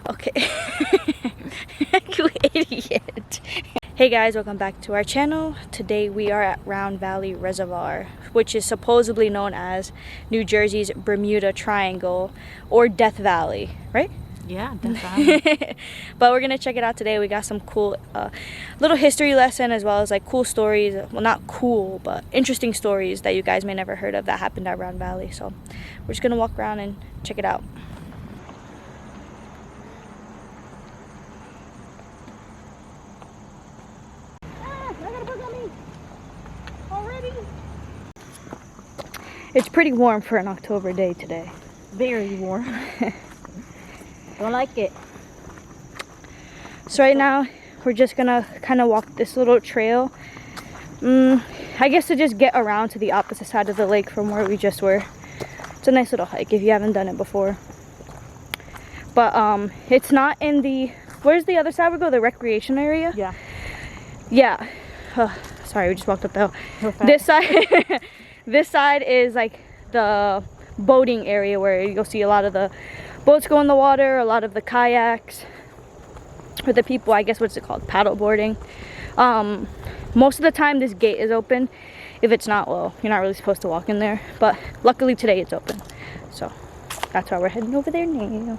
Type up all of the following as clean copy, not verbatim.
Okay. You idiot. Hey guys, welcome back to our channel. Today we are at Round Valley Reservoir, which is supposedly known as New Jersey's Bermuda Triangle or Death Valley, right? Yeah, Death Valley. But we're gonna check it out today. We got some cool little history lesson, as well as like cool stories, well, not cool, but interesting stories that you guys may never heard of that happened at Round Valley. So we're just gonna walk around and check it out. It's pretty warm for an October day today. Very warm. Don't like it. So right now we're just gonna kind of walk this little trail. I guess to just get around to the opposite side of the lake from where we just were. It's a nice little hike if you haven't done it before. But it's not in the, where's the other side we go? The recreation area? Yeah. Yeah. Sorry, we just walked up the hill. This side this side is like the boating area where you'll see a lot of the boats go in the water, a lot of the kayaks, or the people, I guess, what's it called, paddle boarding. Most of the time this gate is open. If it's not, well, you're not really supposed to walk in there, but luckily today it's open, so that's why we're heading over there now.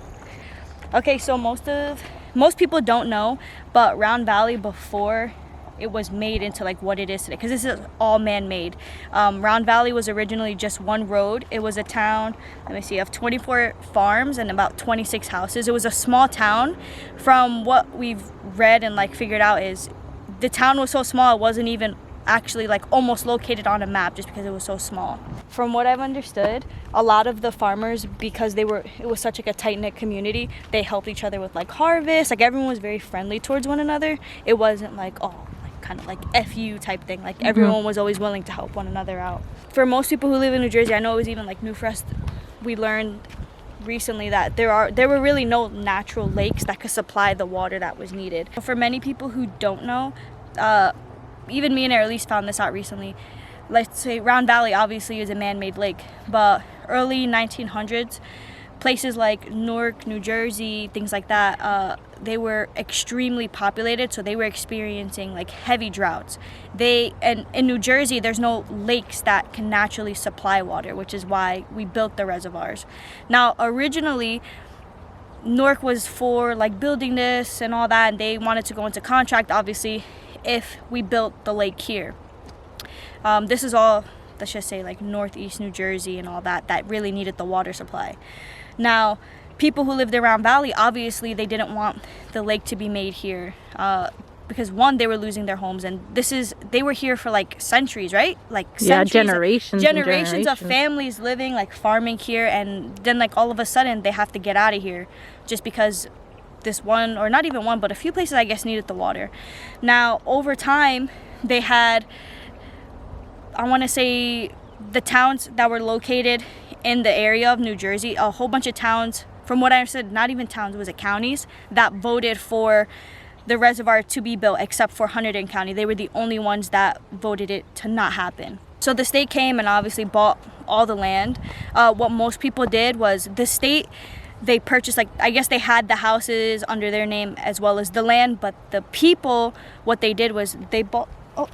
Okay, so most people don't know, but Round Valley, before it was made into like what it is today, because this is all man-made. Round Valley was originally just one road. It was a town, let me see, of 24 farms and about 26 houses. It was a small town. From what we've read and like figured out, is the town was so small it wasn't even actually like almost located on a map, just because it was so small. From what I've understood, a lot of the farmers, because it was such like a tight-knit community, they helped each other with like harvest. Like everyone was very friendly towards one another. It wasn't like, oh, kind of like FU type thing. Like everyone was always willing to help one another out. For most people who live in New Jersey, I know it was even like new for us, we learned recently that there were really no natural lakes that could supply the water that was needed. For many people who don't know, even me and Air Elise found this out recently. Let's say Round Valley obviously is a man-made lake, but early 1900s, places like Newark, New Jersey, things like that, they were extremely populated, so they were experiencing like heavy droughts. And in New Jersey, there's no lakes that can naturally supply water, which is why we built the reservoirs. Now, originally, Newark was for like building this and all that, and they wanted to go into contract, obviously, if we built the lake here. This is all, let's just say, like northeast New Jersey and all that really needed the water supply. Now, people who lived around Valley, obviously they didn't want the lake to be made here, because one, they were losing their homes, and they were here for like centuries, right? Like centuries, generations of families living, like farming here, and then like all of a sudden they have to get out of here just because this one, or not even one, but a few places I guess needed the water. Now, over time, they had, I want to say, the towns that were located in the area of New Jersey, a whole bunch of towns, from what I understood, not even towns, was it counties, that voted for the reservoir to be built, except for Hunterdon County. They were the only ones that voted it to not happen. So the state came and obviously bought all the land. What most people did was the state, they purchased, like, I guess they had the houses under their name as well as the land, but the people, what they did was they bought, oh,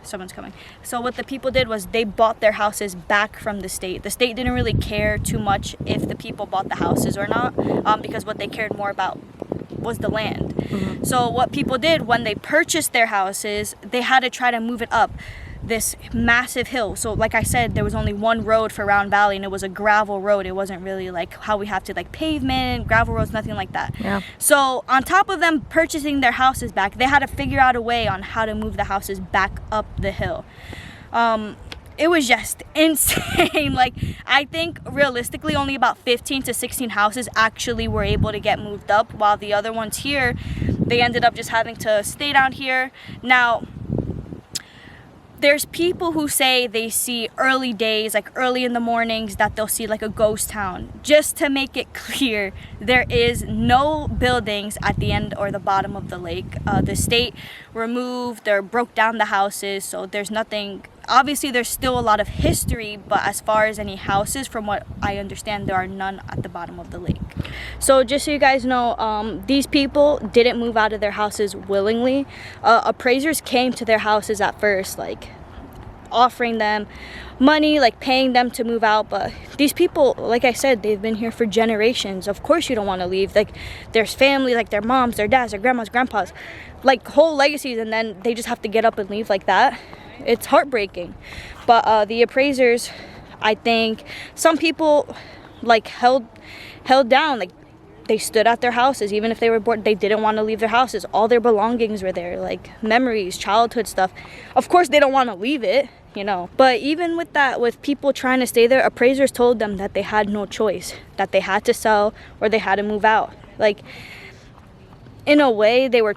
someone's coming. So what the people did was they bought their houses back from the state. The state didn't really care too much if the people bought the houses or not, because what they cared more about was the land. So what people did when they purchased their houses, they had to try to move it up this massive hill. So like I said, there was only one road for Round Valley, and it was a gravel road. It wasn't really like how we have to like pavement, gravel roads, nothing like that. Yeah. So on top of them purchasing their houses back, they had to figure out a way on how to move the houses back up the hill. It was just insane. Like, I think realistically only about 15 to 16 houses actually were able to get moved up, while the other ones here, they ended up just having to stay down here. Now, there's people who say they see early days, like early in the mornings, that they'll see like a ghost town. Just to make it clear, there is no buildings at the end or the bottom of the lake. The state removed or broke down the houses, so there's nothing obviously there's still a lot of history, but as far as any houses, from what I understand, there are none at the bottom of the lake. So just so you guys know, these people didn't move out of their houses willingly. Appraisers came to their houses at first, like offering them money, like paying them to move out, but these people, like I said, they've been here for generations. Of course you don't want to leave. Like, there's family, like their moms, their dads, their grandmas, grandpas, like whole legacies, and then they just have to get up and leave like that. It's heartbreaking. But the appraisers, I think some people like held down, like they stood at their houses even if they were bored. They didn't want to leave their houses. All their belongings were there, like memories, childhood stuff. Of course they don't want to leave it, you know. But even with that, with people trying to stay there, appraisers told them that they had no choice, that they had to sell or they had to move out. Like, in a way they were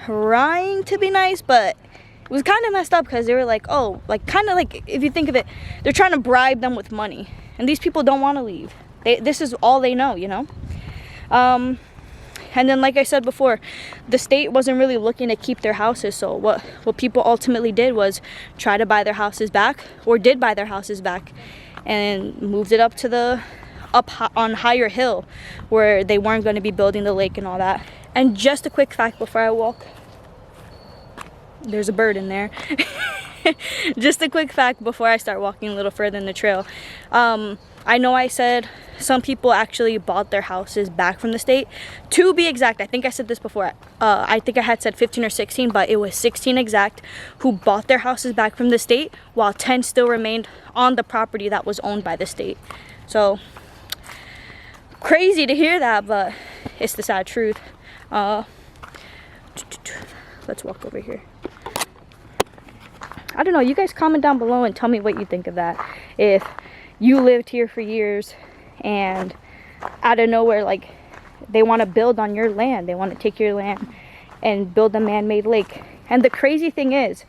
trying to be nice, but it was kind of messed up, because they were like, oh, like kind of like, if you think of it, they're trying to bribe them with money, and these people don't want to leave. This is all they know, you know. And then, like I said before, the state wasn't really looking to keep their houses, so what people ultimately did was try to buy their houses back, or did buy their houses back, and moved it up to on higher hill where they weren't going to be building the lake and all that. And just a quick fact before I walk, there's a bird in there. Just a quick fact before I start walking a little further in the trail. I know I said some people actually bought their houses back from the state. To be exact, I think I said this before. I think I had said 15 or 16, but it was 16 exact who bought their houses back from the state, while 10 still remained on the property that was owned by the state. So, crazy to hear that, but it's the sad truth. Let's walk over here. I don't know, you guys comment down below and tell me what you think of that. If you lived here for years and out of nowhere, like, they want to build on your land, they want to take your land and build a man-made lake. And the crazy thing is,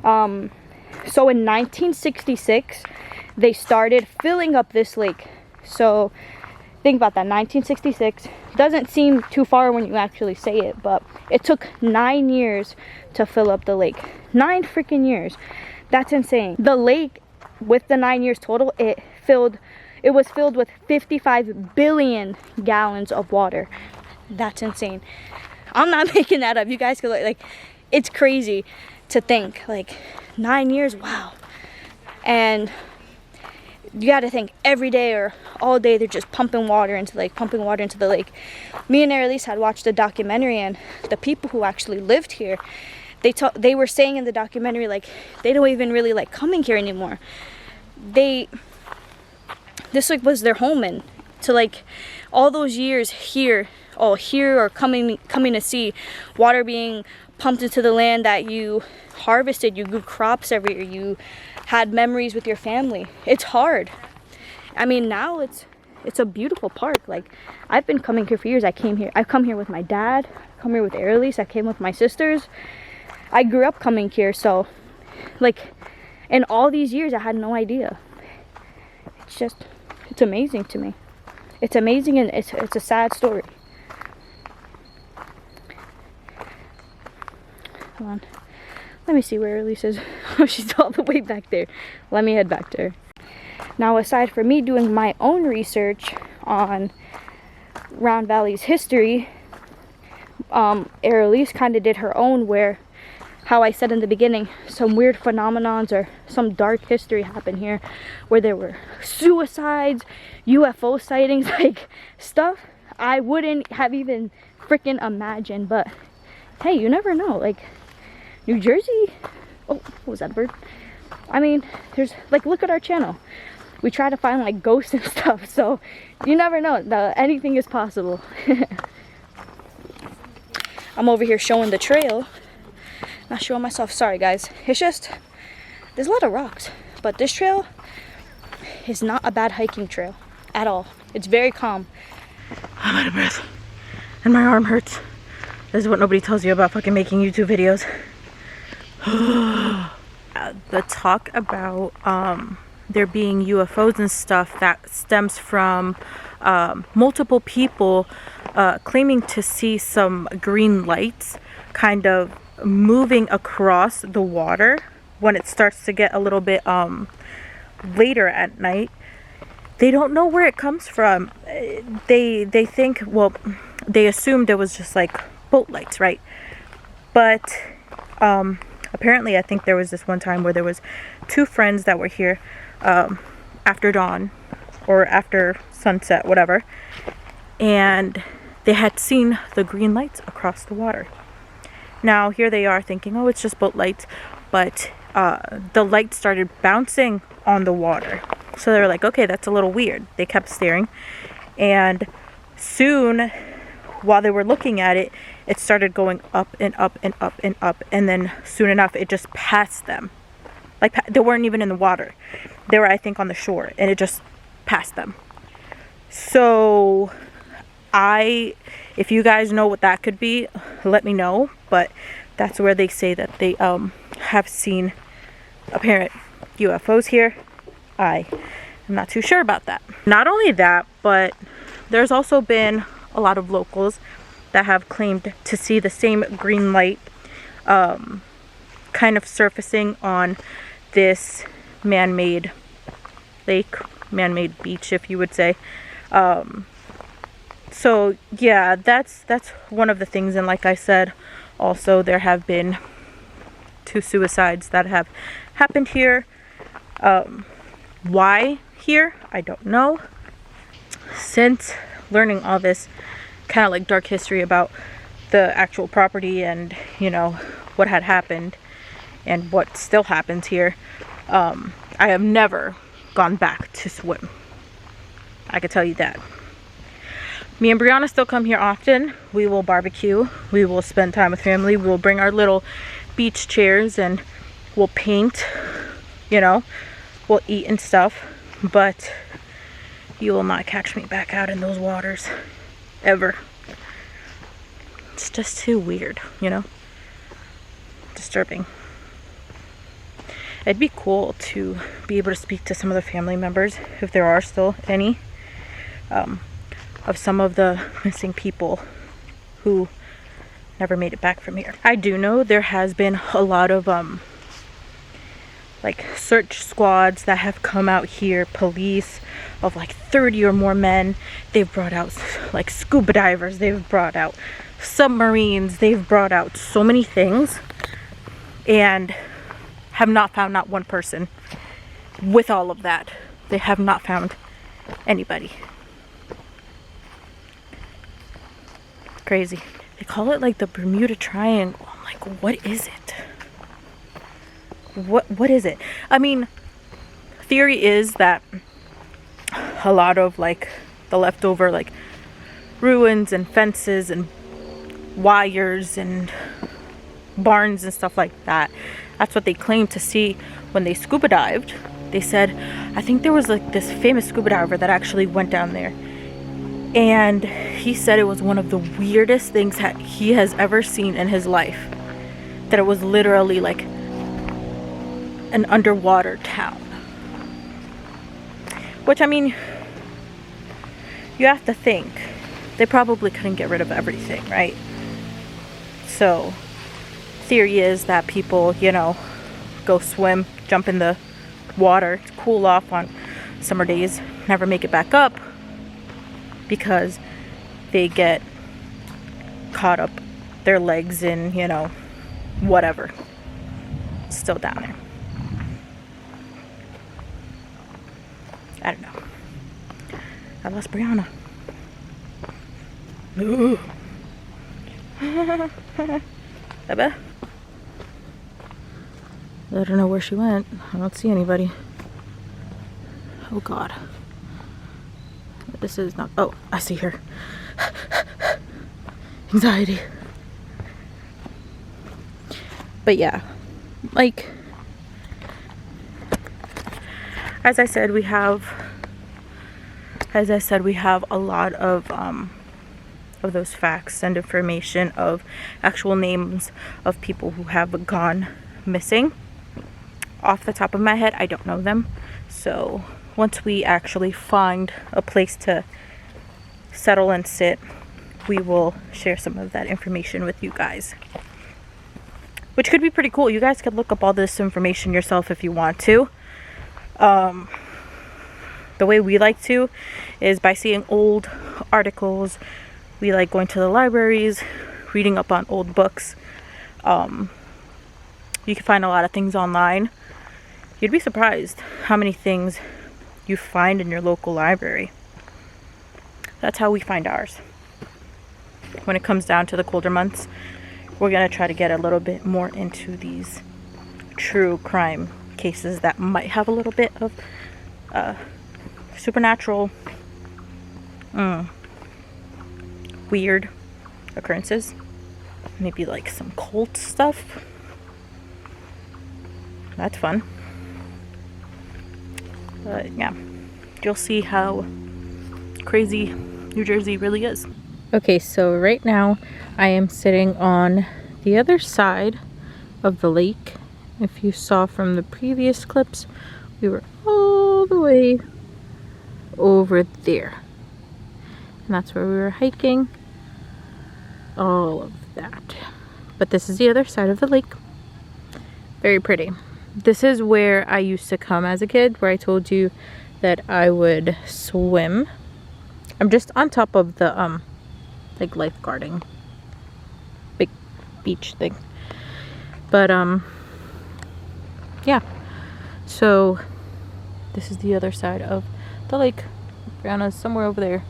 so in 1966 they started filling up this lake. So think about that, 1966. Doesn't seem too far when you actually say it, but it took 9 years to fill up the lake. 9 freaking years. That's insane. The lake, with the 9 years total, it was filled with 55 billion gallons of water. That's insane. I'm not making that up. You guys could, like, it's crazy to think, like, 9 years, wow. And you got to think every day or all day they're just pumping water into the lake. Me and Annalise had watched a documentary, and the people who actually lived here, they were saying in the documentary, like, they don't even really like coming here anymore. This like was their home, and to like all those years here or coming to see water being pumped into the land that you harvested, you grew crops every year, you had memories with your family. It's hard. I mean, now it's a beautiful park. Like, I've been coming here for years. I've come here with my dad, I come here with Annalise, I came with my sisters. I grew up coming here, so like in all these years I had no idea. It's amazing to me. It's amazing, and it's a sad story. Hold on. Let me see where Annalise is. Oh, she's all the way back there. Let me head back to her. Now, aside from me doing my own research on Round Valley's history, Annalise kind of did her own, where, how I said in the beginning, some weird phenomenons or some dark history happened here, where there were suicides, UFO sightings, like stuff I wouldn't have even freaking imagined. But hey, you never know. Like, New Jersey, oh, what was that bird? I mean, there's, like, look at our channel. We try to find like ghosts and stuff, so you never know. Anything is possible. I'm over here showing the trail. Not showing myself, sorry guys. It's just, there's a lot of rocks, but this trail is not a bad hiking trail at all. It's very calm. I'm out of breath and my arm hurts. This is what nobody tells you about fucking making YouTube videos. The talk about there being UFOs and stuff, that stems from multiple people claiming to see some green lights kind of moving across the water when it starts to get a little bit later at night, they don't know where it comes from. They think, well, they assumed it was just like boat lights, right? But apparently, I think there was this one time where there was 2 friends that were here after dawn or after sunset, whatever, and they had seen the green lights across the water. Now here they are thinking, oh, it's just boat lights, but the lights started bouncing on the water. So they were like, okay, that's a little weird. They kept staring, and soon, while they were looking at it, it started going up and up and up and up, and then soon enough it just passed them. Like, they weren't even in the water. They were, I think, on the shore, and it just passed them. So if you guys know what that could be, let me know. But that's where they say that they have seen apparent UFOs here. I am not too sure about that. Not only that, but there's also been a lot of locals that have claimed to see the same green light kind of surfacing on this man-made lake, man-made beach, if you would say. So yeah, that's one of the things. And like I said, also there have been 2 suicides that have happened here. Why here? I don't know. Since learning all this kind of like dark history about the actual property and, you know, what had happened and what still happens here, I have never gone back to swim. I could tell you that. Me and Brianna still come here often. We will barbecue. We will spend time with family. We will bring our little beach chairs and we'll paint, you know, we'll eat and stuff. But you will not catch me back out in those waters ever. It's just too weird, you know, disturbing. It'd be cool to be able to speak to some of the family members, if there are still any, of some of the missing people who never made it back from here. I do know there has been a lot of like search squads that have come out here, police of like 30 or more men. They've brought out like scuba divers, they've brought out submarines, they've brought out so many things, and have not found not one person. With all of that, they have not found anybody. Crazy. They call it like the Bermuda Triangle. I'm like, what is it? What is it? I mean, theory is that a lot of like the leftover like ruins and fences and wires and barns and stuff like that, that's what they claimed to see when they scuba dived. They said, I think there was like this famous scuba diver that actually went down there, and he said it was one of the weirdest things that he has ever seen in his life. That it was literally like an underwater town. Which, I mean, you have to think, they probably couldn't get rid of everything, right? So, theory is that people, you know, go swim, jump in the water, cool off on summer days, never make it back up because they get caught up their legs in, you know, whatever. Still down there. I don't know. I lost Brianna. Ooh. Baba? I don't know where she went. I don't see anybody. Oh God. This is not. Oh, I see her. Anxiety. But yeah, like, as I said, we have a lot of those facts and information of actual names of people who have gone missing. Off the top of my head, I don't know them. So once we actually find a place to settle and sit, we will share some of that information with you guys. which could be pretty cool. You guys could look up all this information yourself if you want to. The way we like to is by seeing old articles. We like going to the libraries, reading up on old books. You can find a lot of things online. You'd be surprised how many things you find in your local library. That's how we find ours. When it comes down to the colder months, we're gonna try to get a little bit more into these true crime cases that might have a little bit of supernatural, weird occurrences. Maybe like some cult stuff. That's fun. But yeah, you'll see how crazy New Jersey really is. Okay, so right now I am sitting on the other side of the lake. If you saw from the previous clips, we were all the way over there. And that's where we were hiking. All of that. But this is the other side of the lake. Very pretty. This is where I used to come as a kid, where I told you that I would swim. I'm just on top of the like lifeguarding big beach thing. But yeah. So this is the other side of the lake. Brianna's somewhere over there.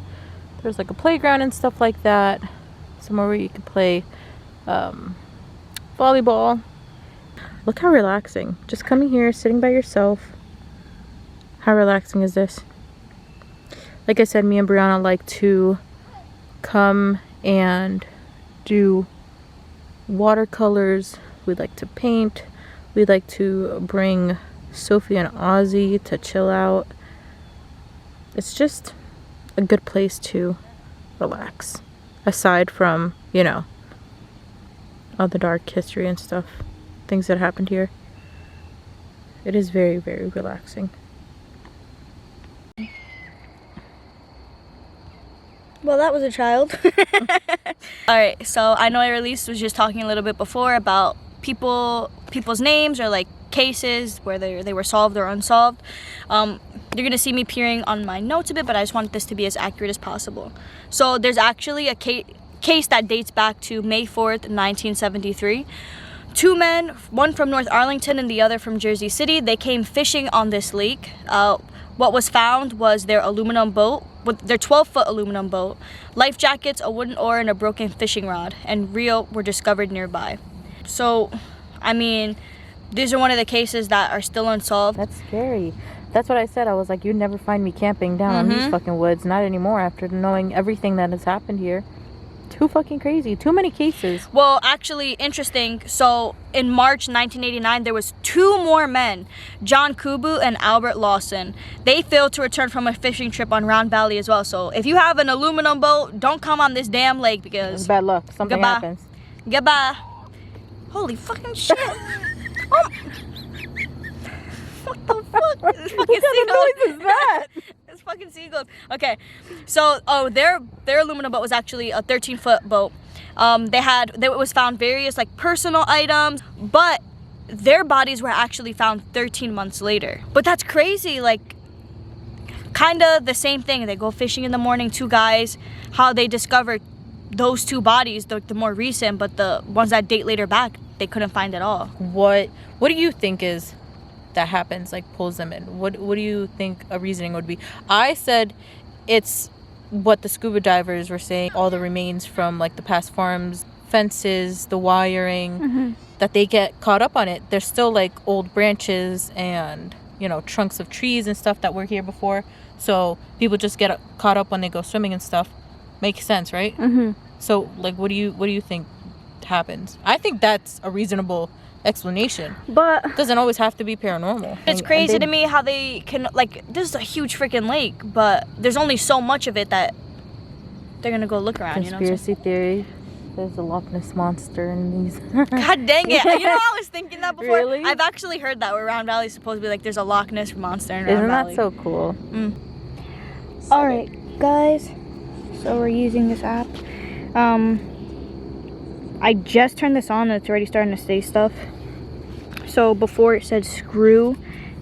There's like a playground and stuff like that. Somewhere where you can play volleyball. Look how relaxing. Just coming here, sitting by yourself. How relaxing is this? Like I said, me and Brianna like to come and do watercolors. We like to paint. We like to bring Sophie and Ozzy to chill out. It's just a good place to relax. Aside from, you know, all the dark history and stuff. Things that happened here. It is very, very relaxing. Well, that was a child. Alright, so I know Elise was just talking a little bit before about people's names or like cases where they were solved or unsolved. You're gonna see me peering on my notes a bit, but I just want this to be as accurate as possible. So there's actually a case that dates back to May 4th, 1973. Two men, one from North Arlington and the other from Jersey City, they came fishing on this lake. What was found was their aluminum boat, with their 12-foot aluminum boat, life jackets, a wooden oar, and a broken fishing rod, and reel were discovered nearby. So, I mean, these are one of the cases that are still unsolved. That's scary. That's what I said. I was like, you'd never find me camping down on these fucking woods. Not anymore after knowing everything that has happened here. Too fucking crazy. Too many cases. Well, actually, interesting. So, in March 1989, there was two more men, John Kubu and Albert Lawson. They failed to return from a fishing trip on Round Valley as well. So, if you have an aluminum boat, don't come on this damn lake because... It's bad luck. Something happens. Goodbye. Holy fucking shit. Oh. What the fuck? What kind of noise is that? It's fucking seagulls. Okay, so their aluminum boat was actually a 13-foot boat. It was found various like personal items, but their bodies were actually found 13 months later. But that's crazy. Like, kind of the same thing. They go fishing in the morning. Two guys. How they discovered those two bodies, the more recent, but the ones that date later back, they couldn't find at all. What do you think is that happens, like pulls them in? What do you think a reasoning would be? I said it's what the scuba divers were saying, all the remains from like the past farms, fences, the wiring, that they get caught up on it. There's still like old branches and, you know, trunks of trees and stuff that were here before, so people just get caught up when they go swimming and stuff. Makes sense, right? So like, what do you think happens? I think that's a reasonable explanation, but it doesn't always have to be paranormal. It's crazy to me how they can, like, this is a huge freaking lake, but there's only so much of it that they're gonna go look around. Conspiracy theory, there's a Loch Ness monster in these. God dang it. You know, I was thinking that before. Really? I've actually heard that where Round Valley is supposed to be like there's a Loch Ness monster in Round Valley. Isn't that so cool? Alright guys, so we're using this app. I just turned this on and it's already starting to say stuff. So before it said screw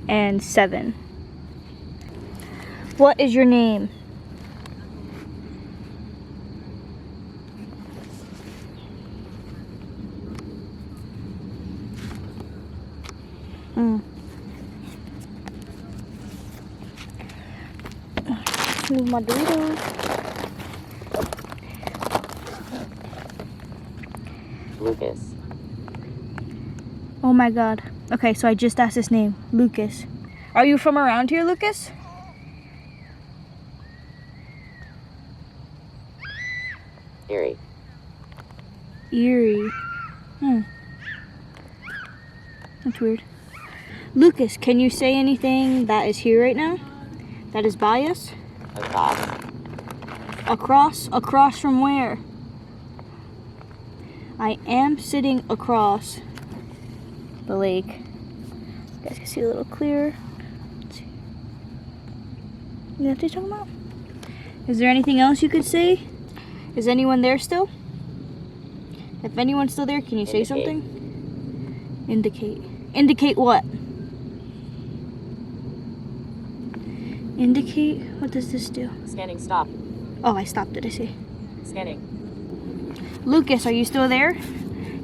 and 7. What is your name? Move my Doritos. Lucas. Oh my god. Okay, so I just asked his name. Lucas. Are you from around here, Lucas? Eerie. Eerie. That's weird. Lucas, can you say anything that is here right now? That is by us? Across. Across? Across from where? I am sitting across the lake. You guys can see a little clearer. Let's see. You know what they're talking about? Is there anything else you could say? Is anyone there still? If anyone's still there, can you say something? Indicate. Indicate what? Indicate? What does this do? Scanning, stop. Oh, I stopped it, I see. Scanning. Lucas, are you still there?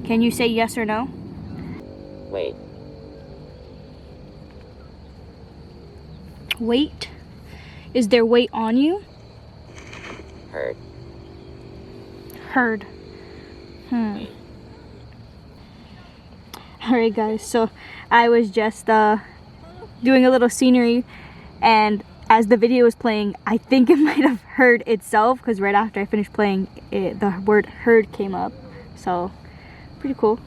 Can you say yes or no? Wait. Weight? Is there weight on you? Heard. Heard. Alright guys, so I was just doing a little scenery, and as the video was playing, I think it might have heard itself, because right after I finished playing it, the word heard came up. So pretty cool.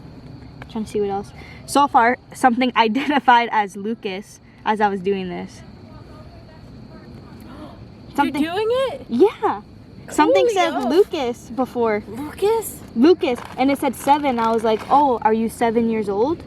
Trying to see what else. So far, something identified as Lucas as I was doing this. Something, You're doing it? yeah. Something said Coolio. Lucas before. Lucas? Lucas, and it said 7. I was like, oh, are you 7 years old?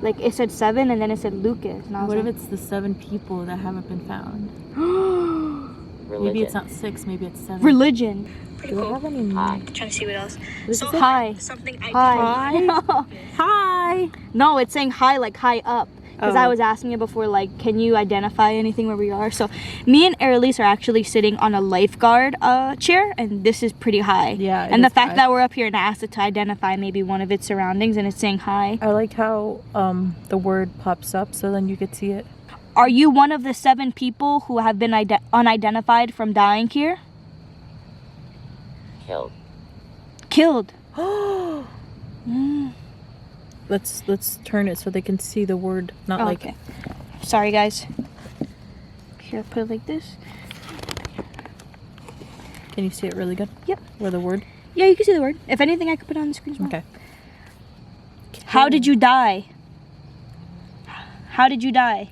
Like, it said 7 and then it said Lucas. And I was What if like, it's the 7 people that haven't been found? Religion. Maybe it's not 6, maybe it's 7. religion. Do I have any Hi. Trying to see what else. So Hi. something Hi. No. Hi. No, it's saying hi, like high up. Because I Oh. was asking it before, like, can you identify anything where we are? So, me and Airlise are actually sitting on a lifeguard chair, and this is pretty high. Yeah, it and the is fact high. that we're up here and asked it to identify maybe one of its surroundings, and it's saying hi. I like how the word pops up so then you could see it. Are you one of the 7 people who have been unidentified from dying here? Killed. Killed. Let's turn it so they can see the word, not Oh, like okay. Sorry, guys. Here, put it like this. Can you see it really good? Yep. Where the word? Yeah, you can see the word. If anything, I could put it on the screen as well. Okay. How did you die? How did you die?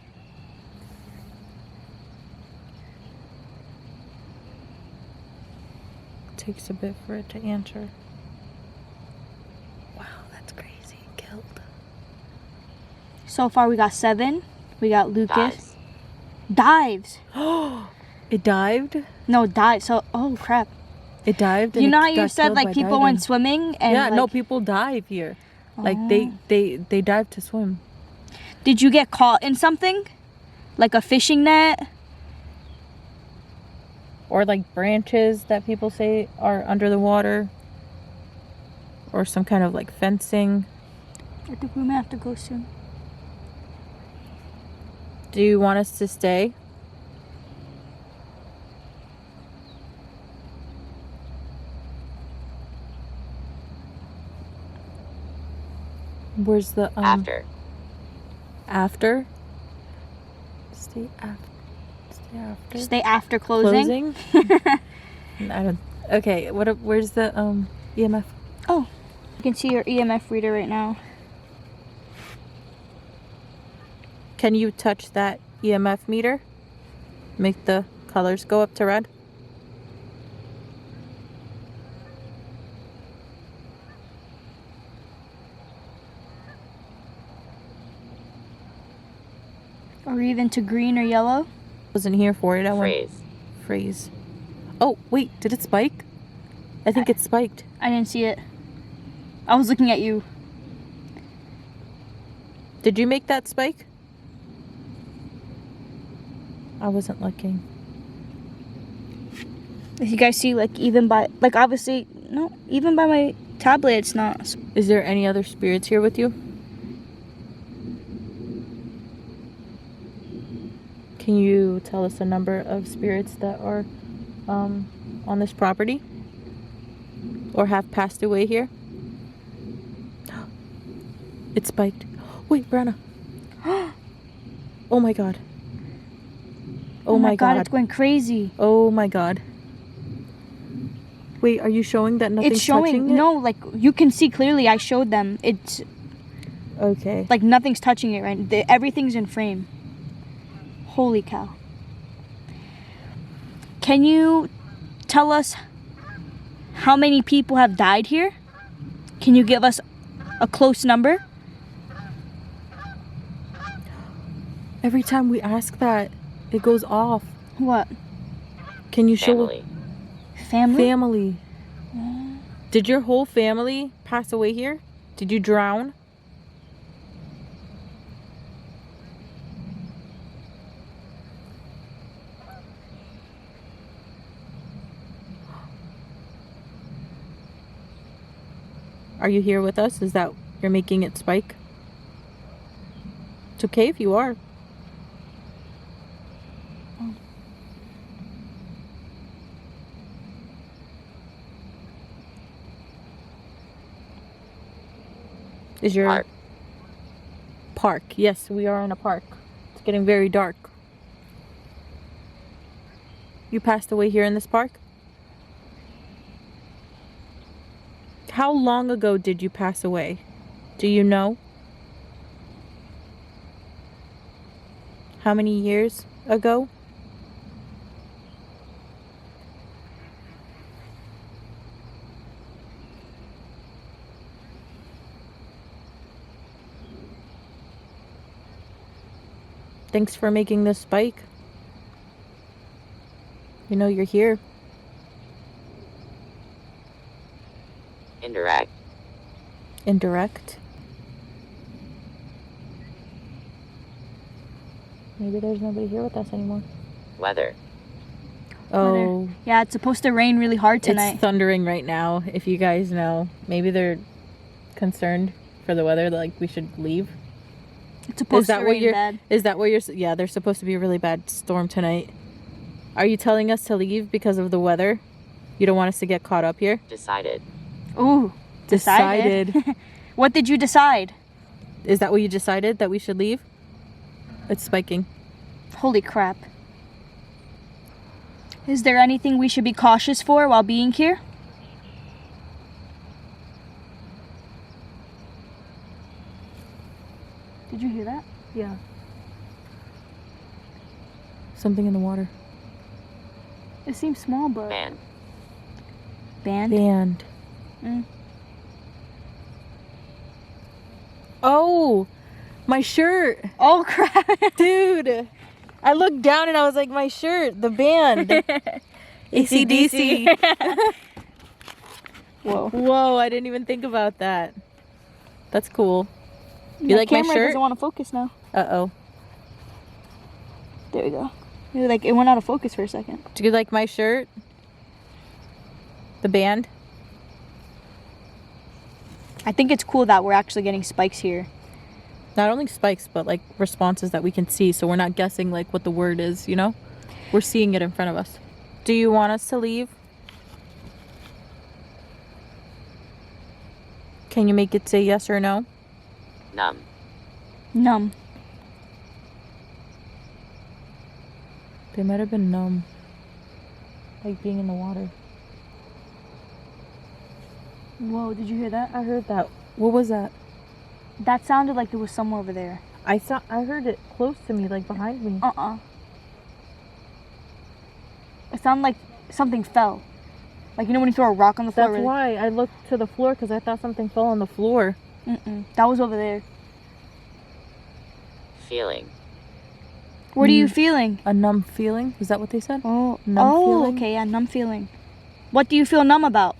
Takes a bit for it to answer. Wow, that's crazy. Killed. So far, we got 7. We got Lucas. Dives. Dives. It dived? No, dive. So, oh crap. It dived and You know it how you got said killed like by people diving. went swimming and Yeah, no, like, people dive here. Like Oh. they dive to swim. Did you get caught in something? Like a fishing net? Or like branches that people say are under the water. Or some kind of like fencing. I think we might have to go soon. Do you want us to stay? Where's the After. after? Stay after. Stay after. Stay after closing. I don't. Okay. Where's the EMF? Oh, you can see your EMF reader right now. Can you touch that EMF meter? Make the colors go up to red. Or even to green or yellow. Wasn't here for it. I went Phrase. phrase. Oh wait, did it spike? I think it spiked. I didn't see it. I was looking at you. Did you make that spike? I wasn't looking. If you guys see, like, even by, like, obviously, no, even by my tablet, it's not. Is there any other spirits here with you? Can you tell us a number of spirits that are on this property? Or have passed away here? It's spiked. Wait, Brenna. Oh my god. Oh my god. It's going crazy. Oh my god. Wait, are you showing that nothing's It's showing, touching it? no, like, you can see clearly, I showed them. It's, Okay. like, nothing's touching it, right? Everything's in frame. Holy cow. Can you tell us how many people have died here? Can you give us a close number? Every time we ask that, it goes off. What? Can you show Family. Family? family? Did your whole family pass away here? Did you drown? Are you here with us? Is that you're making it spike? It's okay if you are. Is your Park. Park? Yes, we are in a park. It's getting very dark. You passed away here in this park? How long ago did you pass away? Do you know? How many years ago? Thanks for making this spike. You know you're here. Indirect. Indirect. Maybe there's nobody here with us anymore. Weather. Oh, Yeah, it's supposed to rain really hard tonight. it's thundering right now. If you guys know, maybe they're concerned for the weather, like we should leave. It's supposed Is that to what rain you're? bad. Is that what you're? Yeah, there's supposed to be a really bad storm tonight. Are you telling us to leave because of the weather? You don't want us to get caught up here? Decided. Ooh, decided. What did you decide? Is that what you decided, that we should leave? It's spiking. Holy crap. Is there anything we should be cautious for while being here? Did you hear that? Yeah. Something in the water. It seems small, but... Man. Band? Band. Mm. Oh, my shirt. Oh, crap. Dude, I looked down and I was like, my shirt, the band. AC/DC. Whoa. Whoa, I didn't even think about that. That's cool. You My like my camera shirt? doesn't want to focus now. Uh-oh. There we go. Like, it went out of focus for a second. Do you like my shirt? The band? I think it's cool that we're actually getting spikes here. Not only spikes, but like responses that we can see, so we're not guessing like what the word is, you know? We're seeing it in front of us. Do you want us to leave? Can you make it say yes or no? Numb. Numb. They might have been numb. Like being in the water. Whoa, did you hear that? I heard that. What was that? That sounded like there was someone over there. I heard it close to me, like behind me. It sounded like something fell. Like, you know when you throw a rock on the floor? That's why I looked to the floor, because I thought something fell on the floor. That was over there. Feeling. What are you feeling? A numb feeling? Is that what they said? Oh, Numb feeling? Okay, yeah, numb feeling. What do you feel numb about?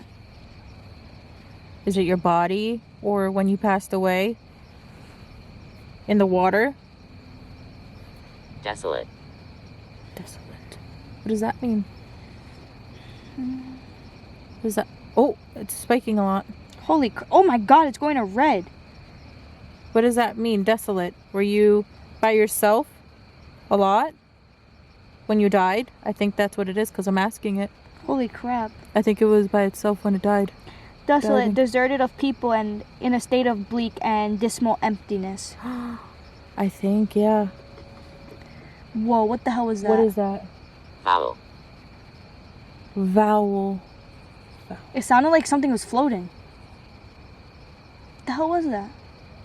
Is it your body or when you passed away? In the water? Desolate. Desolate. What does that mean? What is that? Oh, it's spiking a lot. Oh my god, it's going to red. What does that mean, desolate? Were you by yourself a lot when you died? I think that's what it is because I'm asking it. Holy crap. I think it was by itself when it died. Desolate, Diving. deserted of people and in a state of bleak and dismal emptiness. I think, yeah. Whoa, what the hell was that? What is that? Vowel. Vowel. It sounded like something was floating. What the hell was that?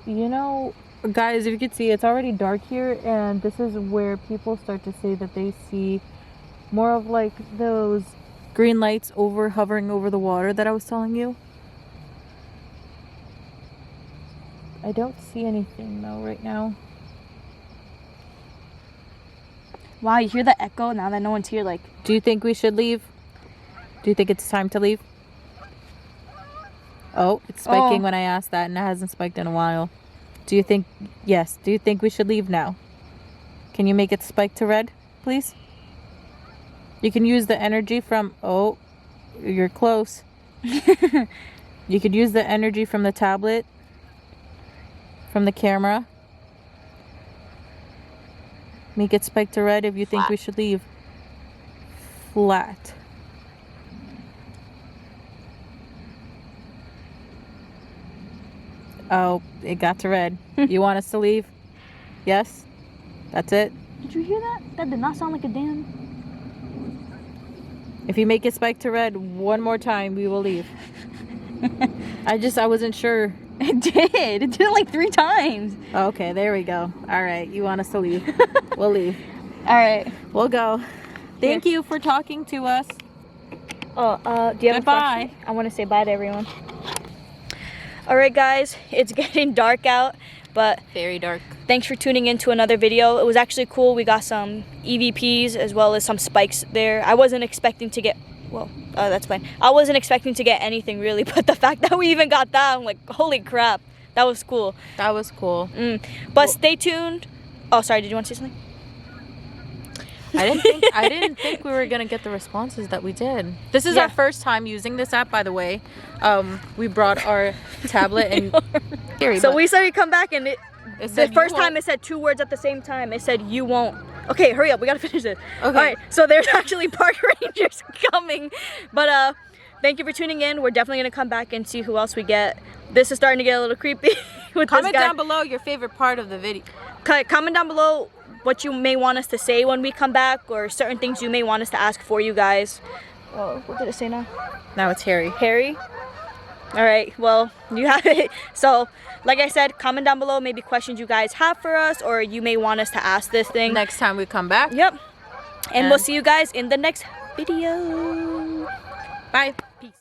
You know, guys, if you could see, it's already dark here, and this is where people start to say that they see more of like those green lights hovering over the water that I was telling you. I don't see anything though right now. Wow, you hear the echo now that no one's here, like... Do you think we should leave? Do you think it's time to leave? Oh, it's spiking when I asked that, and it hasn't spiked in a while. Do you think... Yes. Do you think we should leave now? Can you make it spike to red, please? You can use the energy from... Oh, you're close. You could use the energy from the tablet, from the camera. Make it spike to red if you think Flat. we should leave. Flat. Oh, it got to red. You want us to leave? Yes? That's it? Did you hear that? That did not sound like a damn... If you make it spike to red one more time, we will leave. I wasn't sure. It did. It did it like 3 times. Okay, there we go. All right, you want us to leave. We'll leave. All right. We'll go. Thank you for talking to us. Oh, do you have Goodbye. a question? I want to say bye to everyone. All right, guys. It's getting dark out, but Very dark. thanks for tuning in to another video. It was actually cool. We got some EVPs as well as some spikes there. I wasn't expecting to get... Well, that's fine. I wasn't expecting to get anything really, but the fact that we even got that, I'm like, holy crap. That was cool. That was cool. But stay tuned. Oh, sorry. Did you want to say something? I didn't think we were gonna get the responses that we did. This is our first time using this app, by the way. We brought our tablet and So we said we come back and it the first time it said 2 words at the same time. It said you won't. Okay, hurry up. We gotta finish this. Okay. All right. So there's actually park rangers coming. But thank you for tuning in. We're definitely gonna come back and see who else we get. This is starting to get a little creepy with Comment this guy. down below your favorite part of the video. Comment down below what you may want us to say when we come back, or certain things you may want us to ask for you guys. Oh, what did it say now? Now it's Harry. Harry? All right, well, you have it. So, like I said, comment down below maybe questions you guys have for us, or you may want us to ask this thing. Next time we come back. Yep. And we'll see you guys in the next video. Bye. Peace.